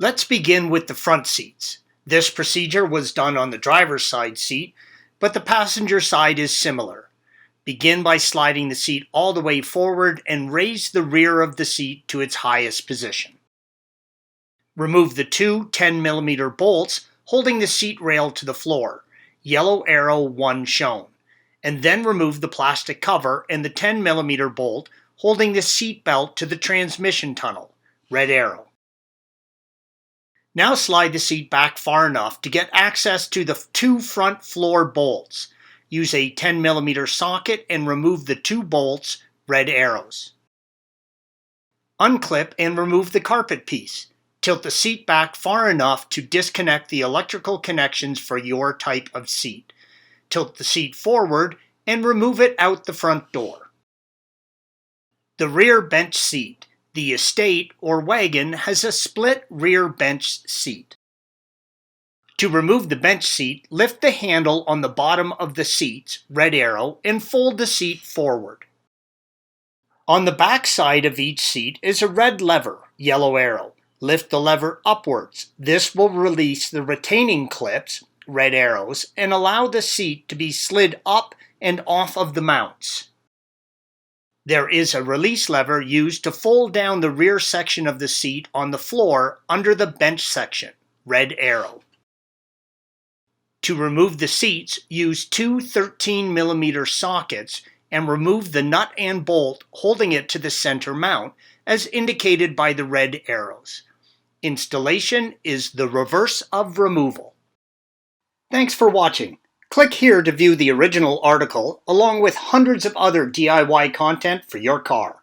Let's begin with the front seats. This procedure was done on the driver's side seat, but the passenger side is similar. Begin by sliding the seat all the way forward and raise the rear of the seat to its highest position. Remove the two 10mm bolts holding the seat rail to the floor, yellow arrow 1 shown, and then remove the plastic cover and the 10mm bolt holding the seat belt to the transmission tunnel, red arrow. Now slide the seat back far enough to get access to the two front floor bolts. Use a 10mm socket and remove the two bolts, red arrows. Unclip and remove the carpet piece. Tilt the seat back far enough to disconnect the electrical connections for your type of seat. Tilt the seat forward and remove it out the front door. The rear bench seat. The Estate or Wagon has a split rear bench seat. To remove the bench seat, lift the handle on the bottom of the seats, red arrow, and fold the seat forward. On the back side of each seat is a red lever, yellow arrow. Lift the lever upwards. This will release the retaining clips, red arrows, and allow the seat to be slid up and off of the mounts. There is a release lever used to fold down the rear section of the seat on the floor under the bench section, red arrow. To remove the seats, use two 13mm sockets and remove the nut and bolt holding it to the center mount, as indicated by the red arrows. Installation is the reverse of removal. Thanks for watching. Click here to view the original article along with hundreds of other DIY content for your car.